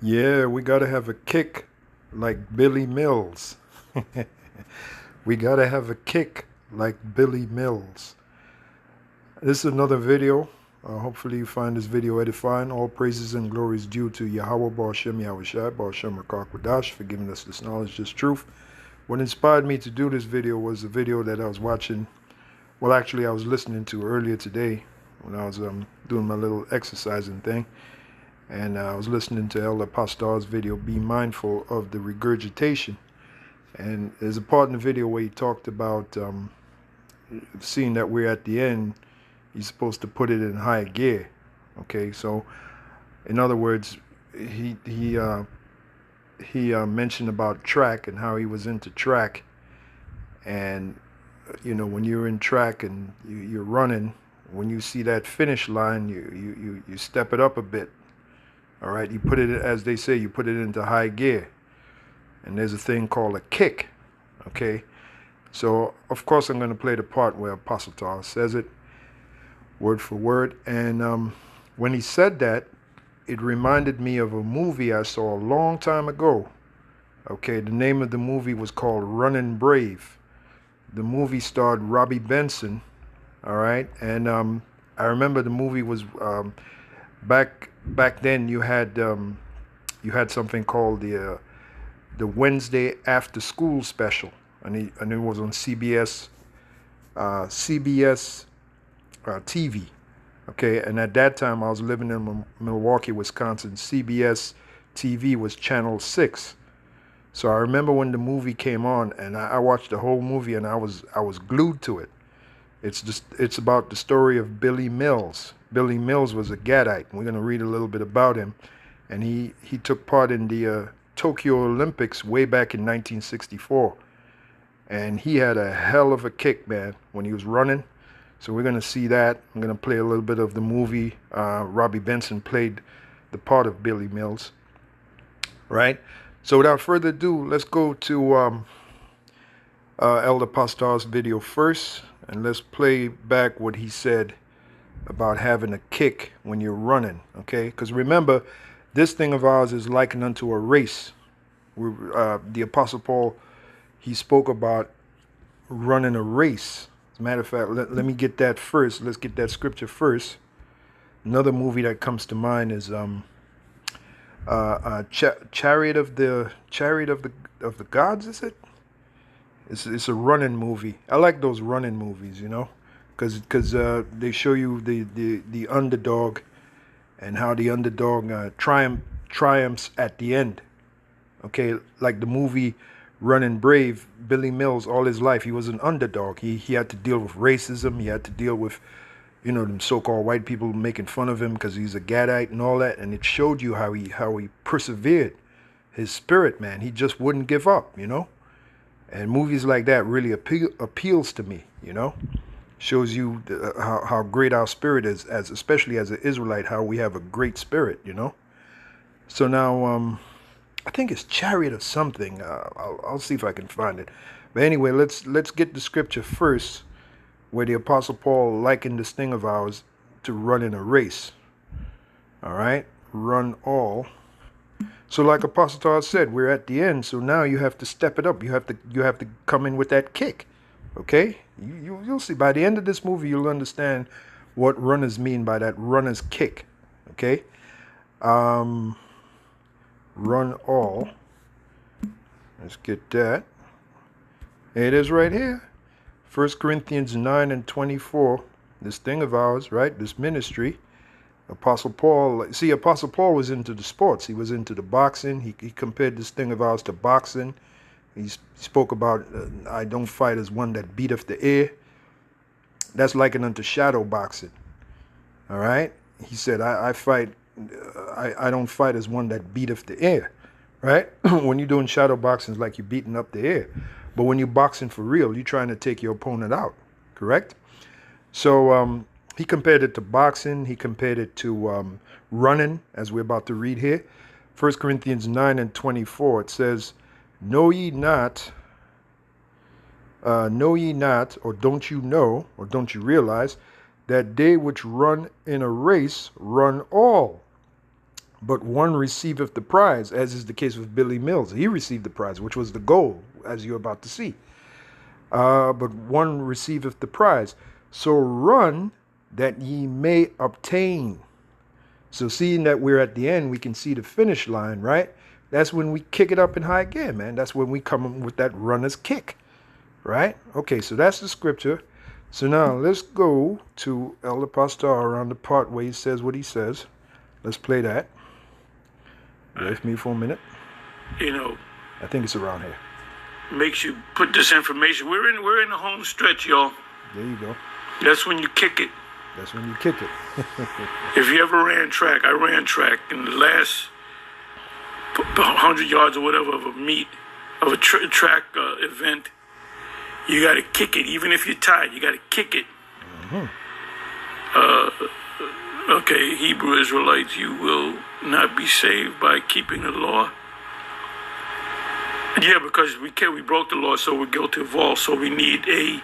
Yeah, we gotta have a kick like Billy Mills. We gotta have a kick like Billy Mills. This is another video. Hopefully you find this video edifying. All praises and glories due to Yahweh Ba'Shem Yahushai Ba'Shem Rakakwadash for giving us this knowledge, this truth. What inspired me to do this video was a video that I was watching. Well, actually, I was listening to earlier today when I was doing my little exercising thing. And I was listening to Elder Pastor's video, Be Mindful of the Regurgitation. And there's a part in the video where he talked about seeing that we're at the end, he's supposed to put it in high gear. Okay, so in other words, he mentioned about track and how he was into track. And, you know, when you're in track and you're running, when you see that finish line, you step it up a bit. All right, you put it, as they say, you put it into high gear. And there's a thing called a kick. Okay, so of course I'm going to play the part where Apostle Tar says it word for word. And when he said that, it reminded me of a movie I saw a long time ago. Okay, the name of the movie was called Running Brave. The movie starred Robbie Benson. All right, and I remember the movie was back then you had something called the Wednesday after school special, and it was on CBS TV. Okay, and at that time I was living in Milwaukee, Wisconsin. CBS TV was channel 6. So I remember when the movie came on, and I watched the whole movie, and I was glued to it. It's about the story of Billy Mills. Billy Mills was a Gadite. We're going to read a little bit about him. And he took part in the Tokyo Olympics way back in 1964. And he had a hell of a kick, man, when he was running. So we're going to see that. I'm going to play a little bit of the movie. Robbie Benson played the part of Billy Mills. Right? So without further ado, let's go to Elder Pastor's video first. And let's play back what he said about having a kick when you're running, okay? Because remember, this thing of ours is likened unto a race. The Apostle Paul, he spoke about running a race. As a matter of fact, let me get that first. Let's get that scripture first. Another movie that comes to mind is Chariot of the Gods, is it? It's a running movie. I like those running movies, you know, because they show you the underdog and how the underdog triumphs at the end. Okay, like the movie Running Brave, Billy Mills, all his life he was an underdog. He had to deal with racism. He had to deal with, you know, them so-called white people making fun of him because he's a Gadite and all that. And it showed you how he persevered. His spirit, man, he just wouldn't give up, you know. And movies like that really appeals to me, you know. Shows you how great our spirit is, especially as an Israelite, how we have a great spirit, you know. So now, I think it's Chariot or something. I'll see if I can find it. But anyway, let's get the scripture first, where the Apostle Paul likened this thing of ours to running a race. All right, run all. So like Apostle Tar said, we're at the end. So now you have to step it up. You have to come in with that kick. Okay? You'll see. By the end of this movie, you'll understand what runners mean by that runner's kick. Okay? Run all. Let's get that. It is right here. 1 Corinthians 9 and 24. This thing of ours, right? This ministry. Apostle Paul was into the sports. He was into the boxing. He compared this thing of ours to boxing. He spoke about, I don't fight as one that beateth the air. That's likened unto shadow boxing. All right? He said, I don't fight as one that beateth the air. Right? When you're doing shadow boxing, it's like you're beating up the air. But when you're boxing for real, you're trying to take your opponent out. Correct? So, he compared it to boxing. He compared it to running, as we're about to read here. 1 Corinthians 9 and 24, it says, Know ye not, or don't you know, or don't you realize, that they which run in a race run all, but one receiveth the prize, as is the case with Billy Mills. He received the prize, which was the goal, as you're about to see. But one receiveth the prize. So run that ye may obtain. So seeing that we're at the end, we can see the finish line, right? That's when we kick it up in high gear, man. That's when we come with that runner's kick, right? Okay, so that's the scripture. So now let's go to Elder Pastor around the part where he says what he says. Let's play that. Wait with me for a minute. You know, I think it's around here. Makes you put this information. We're in the home stretch, y'all. There you go. That's when you kick it. That's when you kick it. If you ever ran track, I ran track in the last 100 yards or whatever of a meet, of a track event. You got to kick it. Even if you're tired, you got to kick it. Okay, Hebrew Israelites, you will not be saved by keeping the law. Yeah, because we broke the law, so we're guilty of all. So we need a...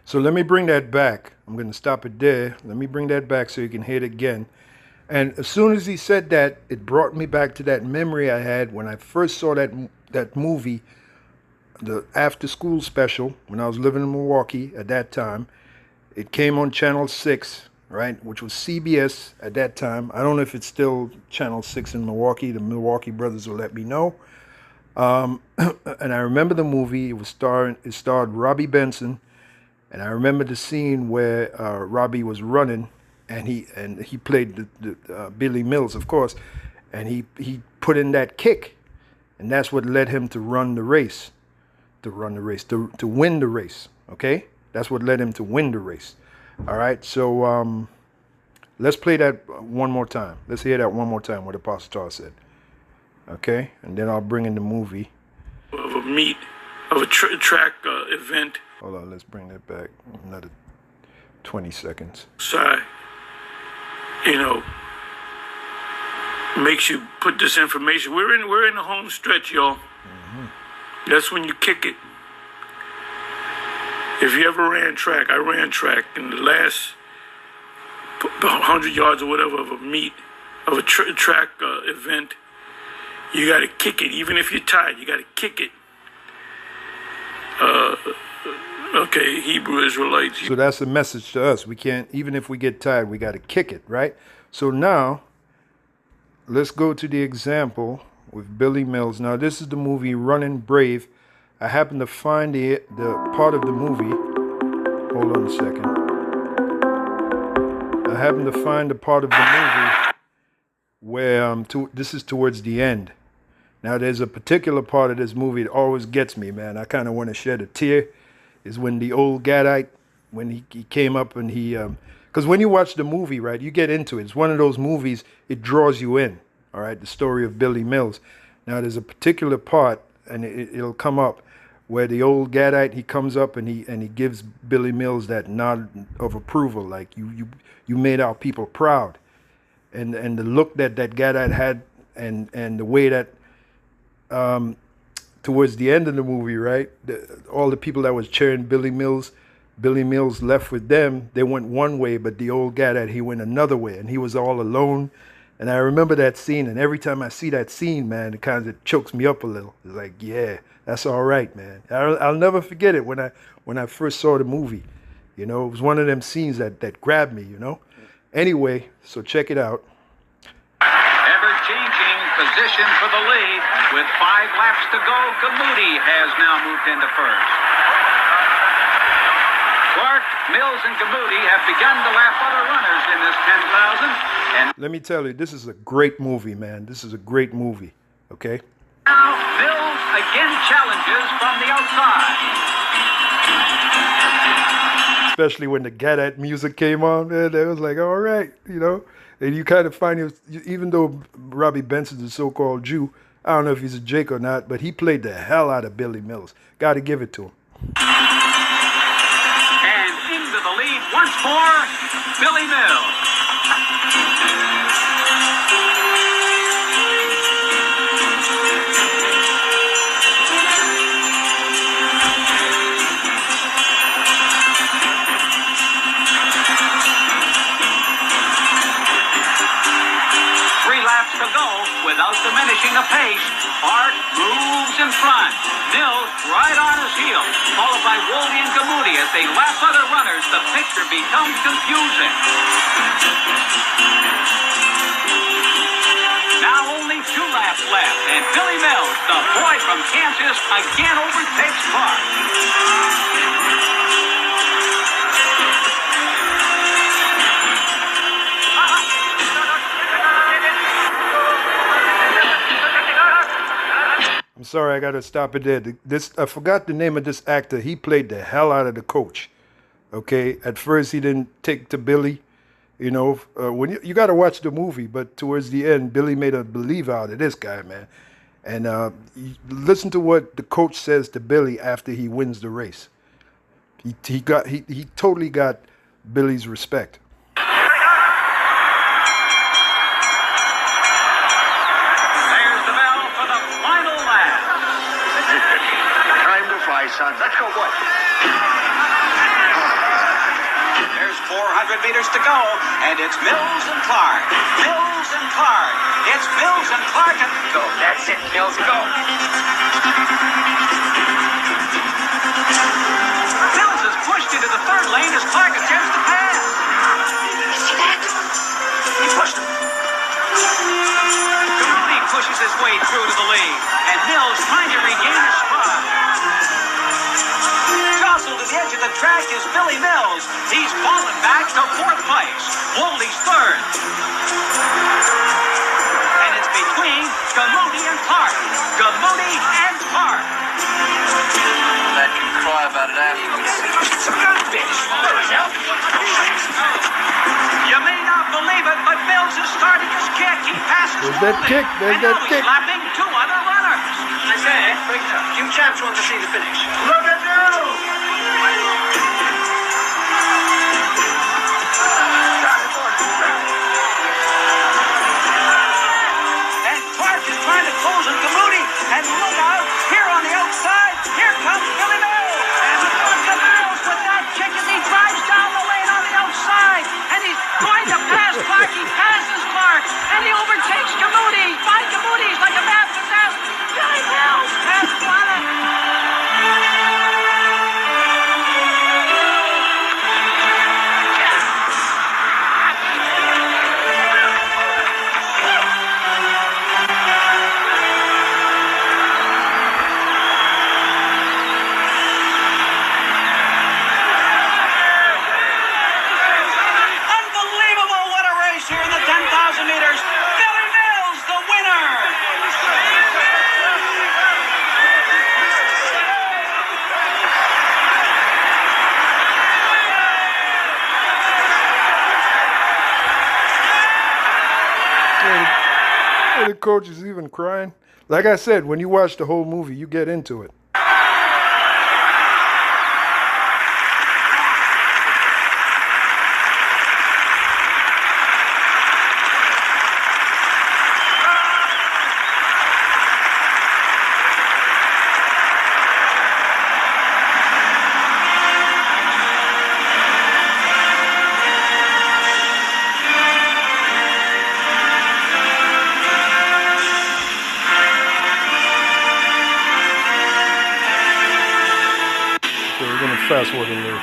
So let me bring that back. I'm going to stop it there. Let me bring that back so you can hear it again. And as soon as he said that, it brought me back to that memory I had when I first saw that movie, the after school special, when I was living in Milwaukee at that time. It came on Channel 6, right, which was CBS at that time. I don't know if it's still Channel 6 in Milwaukee. The Milwaukee brothers will let me know. And I remember the movie. It starred Robbie Benson. And I remember the scene where Robbie was running, and he played the Billy Mills, of course, and he put in that kick, and that's what led him to win the race. Okay, that's what led him to win the race. All right, so let's play that one more time. Let's hear that one more time. What Apostle Tar said. Okay, and then I'll bring in the movie of a meet of a track event. Hold on, let's bring that back another 20 seconds. Sorry. You know, makes you put this information. We're in the home stretch, y'all. That's when you kick it. If you ever ran track, I ran track in the last 100 yards or whatever of a meet, of a track event. You got to kick it. Even if you're tired, you got to kick it. Okay, Hebrew Israelites. So that's a message to us. We can't, even if we get tired, we got to kick it, right? So now, let's go to the example with Billy Mills. Now, this is the movie Running Brave. I happen to find the part of the movie. Hold on a second. I happen to find the part of the movie where this is towards the end. Now, there's a particular part of this movie that always gets me, man. I kind of want to shed a tear. Is when the old Gadite, when he came up and he, because when you watch the movie, right, you get into it. It's one of those movies, it draws you in, all right, the story of Billy Mills. Now, there's a particular part, and it'll come up, where the old Gadite, he comes up and he gives Billy Mills that nod of approval, like you made our people proud. And the look that Gadite had and the way that, towards the end of the movie, right, all the people that was cheering Billy Mills left with them. They went one way, but the old guy he went another way, and he was all alone. And I remember that scene, and every time I see that scene, man, it kind of chokes me up a little. It's like, yeah, that's all right, man. I'll never forget it when I first saw the movie. You know, it was one of them scenes that grabbed me, you know. Anyway, so check it out. Ever-changing position for the lead. With 5 laps to go, Gamudi has now moved into first. Clark, Mills, and Gamudi have begun to lap other runners in this 10,000. And let me tell you, this is a great movie, man. This is a great movie, okay? now Mills again challenges from the outside. Especially when the Gadite music came on, man, it was like, all right, you know. And you kind of find, even though Robbie Benson's a so-called Jew, I don't know if he's a Jake or not, but he played the hell out of Billy Mills. Got to give it to him. And into the lead once more, Billy Mills. To go. diminishing the pace. Clark moves in front. Mills right on his heels, followed by Woldy and Gamoudi. As they lap other runners, the picture becomes confusing. Now only 2 laps left, and Billy Mills, the boy from Kansas, again overtakes Clark. I'm sorry, I got to stop it there. I forgot the name of this actor. He played the hell out of the coach. Okay, at first he didn't take to Billy. You know, when you got to watch the movie, but towards the end, Billy made a believer out of this guy, man. And listen to what the coach says to Billy after he wins the race. He totally got Billy's respect. There's the bell for the final lap. Time to fly, son. Let's go, boy. There's 400 meters to go, and it's Mills and Clark. Mills and Clark. It's Mills and Clark. And Go. That's it, Mills. Go. Mills is pushed into the third lane as Clark attempts to pass. See that? He pushed him. Gamoudi pushes his way through to the lead, and Mills trying to regain his spot. Jostled to the edge of the track is Billy Mills. He's fallen back to 4th place. Woldy's 3rd. And it's between Gamoudi and Clark. Gamoudi and Clark. That can cry about it afterwards. You may not believe it, but Mills has started his kick. He passes There's that Woldy, kick, there's and that now he's kick. lapping 2 other runners. I say, break it up. You chaps want to see the finish. Look at you! And Clark is trying to close on Gamoudi. And look out, here on the outside, here comes Billy Mills. And look at Mills with that kick as he drives down the lane on the outside. And he's going to pass Clark. He passes Clark. And he overtakes Gamoudi. By Gamoudi, he's like a man possessed. Billy Mills has won it. Unbelievable, what a race here in the 10,000 meters. Billy Mills, the winner. And the coach is even crying. Like I said, when you watch the whole movie, you get into it. So we're going to fast forward a little.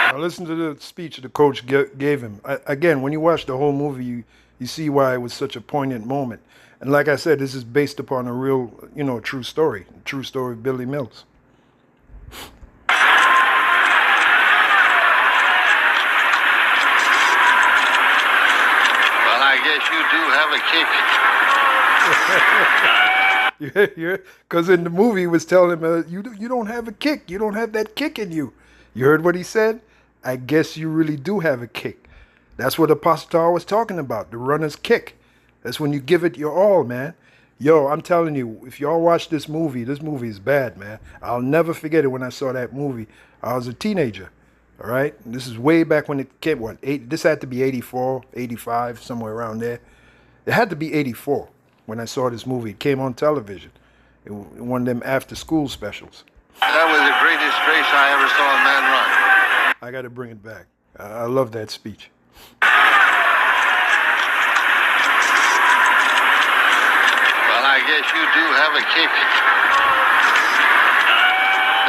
Now listen to the speech the coach gave him. Again, when you watch the whole movie, you see why it was such a poignant moment. And like I said, this is based upon a real, true story of Billy Mills. Well, I guess you do have a kick. Yeah, because in the movie he was telling him, you don't have a kick. You don't have that kick in you. You heard what he said? I guess you really do have a kick. That's what Apostle Paul was talking about, the runner's kick. That's when you give it your all, man. Yo, I'm telling you, if y'all watch this movie is bad, man. I'll never forget it when I saw that movie. I was a teenager, all right? This is way back when it came, this had to be 84, 85, somewhere around there. It had to be 84 when I saw this movie. It came on television. One of them after-school specials. That was the greatest race I ever saw a man run. I got to bring it back. I love that speech. Well, I guess you do have a kick.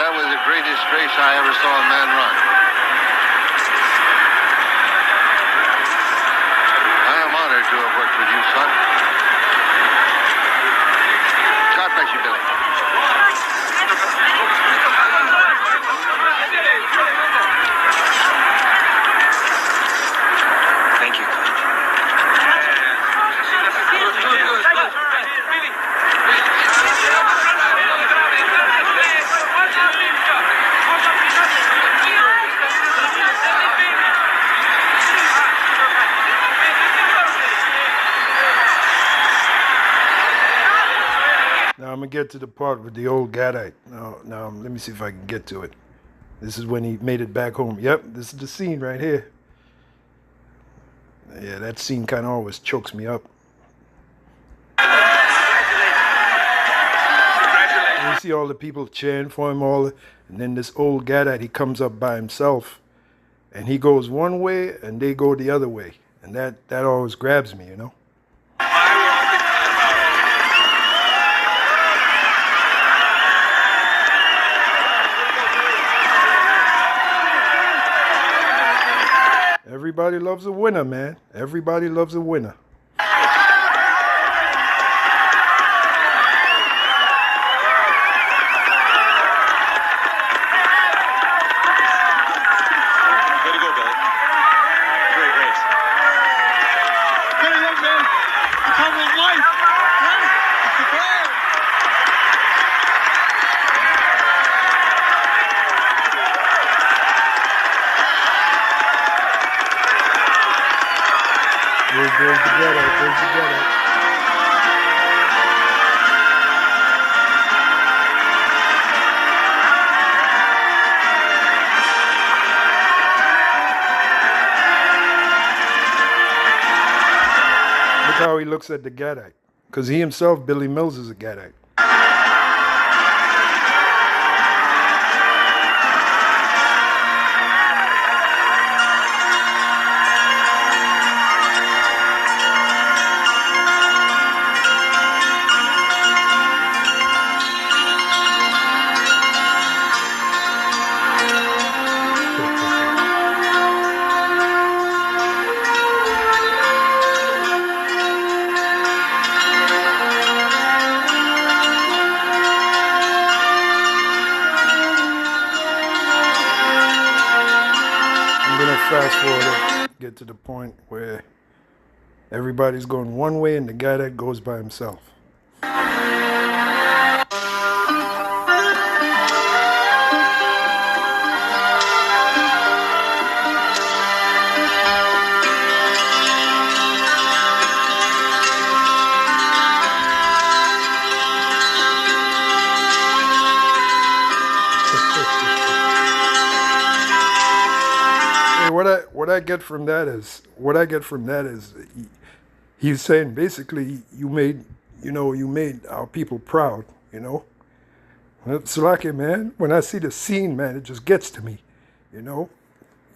That was the greatest race I ever saw a man run. I am honored to have worked with you, son. God bless you, Billy. Thank you. Now I'm going to get to the part with the old Gadite. Now, let me see if I can get to it. This is when he made it back home. Yep, this is the scene right here. Yeah, that scene kind of always chokes me up. You see all the people cheering for him, and then this old Gadite, he comes up by himself, and he goes one way, and they go the other way. And that always grabs me, you know? Everybody loves a winner, man. Everybody loves a winner. Goes together. Look how he looks at the Gadite. Because he himself, Billy Mills, is a Gadite. Fast forward, get to the point where everybody's going one way and the guy that goes by himself. What I get from that is he's saying basically you made our people proud, you know. It's like it, man. When I see the scene, man, it just gets to me, you know.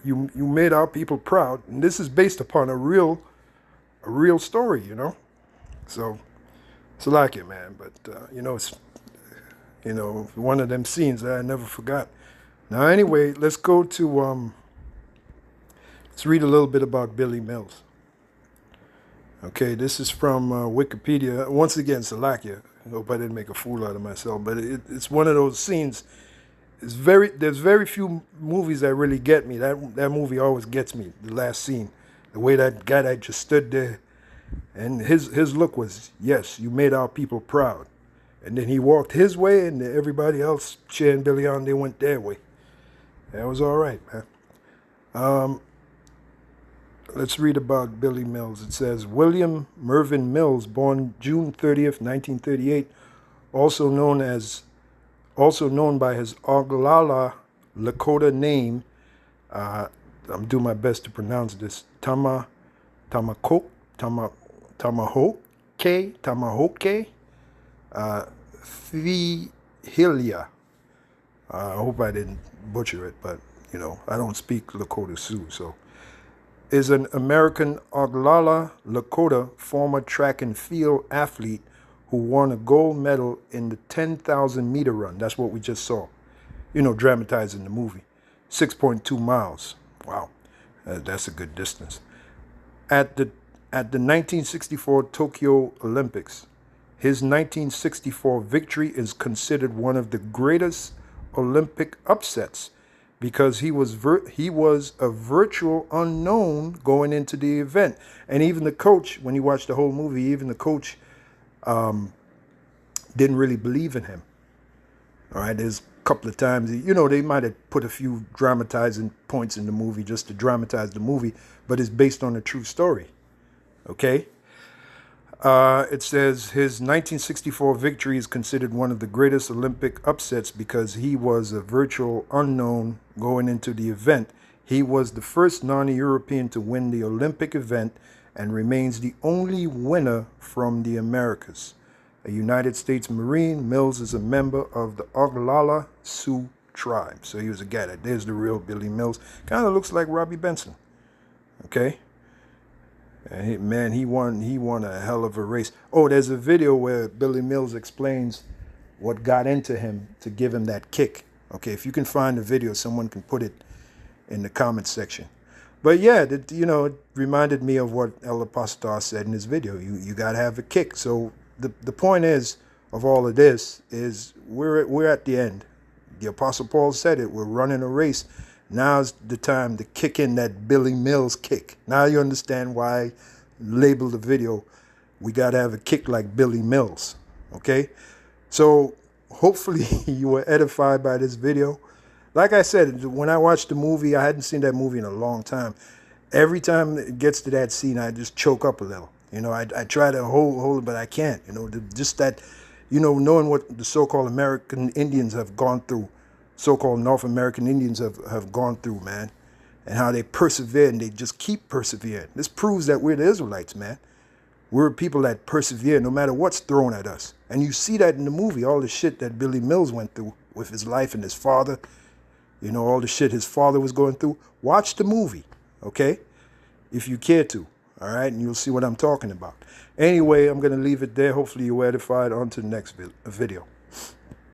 You made our people proud, and this is based upon a real story, you know. So it's like it, man. But it's one of them scenes that I never forgot. Now anyway, let's go to let's read a little bit about Billy Mills. Okay, this is from Wikipedia. Once again, Salakia. I hope I didn't make a fool out of myself, but it's one of those scenes. There's very few movies that really get me. That movie always gets me. The last scene, the way that guy that just stood there, and his look was, yes, you made our people proud. And then he walked his way, and everybody else cheering Billy on. They went their way. That was all right, man. Let's read about Billy Mills. It says, William Mervyn Mills, born June 30th, 1938, also known by his Oglala Lakota name. I'm doing my best to pronounce this. Tamahoke, Thihilia. I hope I didn't butcher it, but I don't speak Lakota Sioux, so. Is an American Oglala Lakota former track and field athlete who won a gold medal in the 10,000 meter run. That's what we just saw, dramatized in the movie. 6.2 miles. Wow, that's a good distance. At the 1964 Tokyo Olympics, his 1964 victory is considered one of the greatest Olympic upsets because he was a virtual unknown going into the event. And even the coach, when you watch the whole movie, even the coach didn't really believe in him. All right, there's a couple of times, they might have put a few dramatizing points in the movie just to dramatize the movie, but it's based on a true story. Okay? It says his 1964 victory is considered one of the greatest Olympic upsets because he was a virtual unknown going into the event. He was the first non-European to win the Olympic event and remains the only winner from the Americas. A United States Marine, Mills is a member of the Oglala Sioux tribe. So he was a guy there's the real Billy Mills. Kind of looks like Robbie Benson. Okay? And he won a hell of a race. Oh, there's a video where Billy Mills explains what got into him to give him that kick. Okay, if you can find the video, someone can put it in the comments section. But yeah, it reminded me of what El Apostar said in his video. You got to have a kick. So the point is of all of this is we're at the end. The Apostle Paul said it. We're running a race. Now's the time to kick in that Billy Mills kick. Now you understand why I labeled the video, we got to have a kick like Billy Mills. Okay? So hopefully you were edified by this video. Like I said, when I watched the movie, I hadn't seen that movie in a long time. Every time it gets to that scene, I just choke up a little. I try to hold it, but I can't. Just that, knowing what the so-called American Indians have gone through. So-called North American Indians have gone through, man, and how they persevered and they just keep persevering. This proves that we're the Israelites, man. We're people that persevere no matter what's thrown at us. And you see that in the movie, all the shit that Billy Mills went through with his life and his father, all the shit his father was going through. Watch the movie, okay, if you care to, all right, and you'll see what I'm talking about. Anyway, I'm going to leave it there. Hopefully you were edified. On to the next video.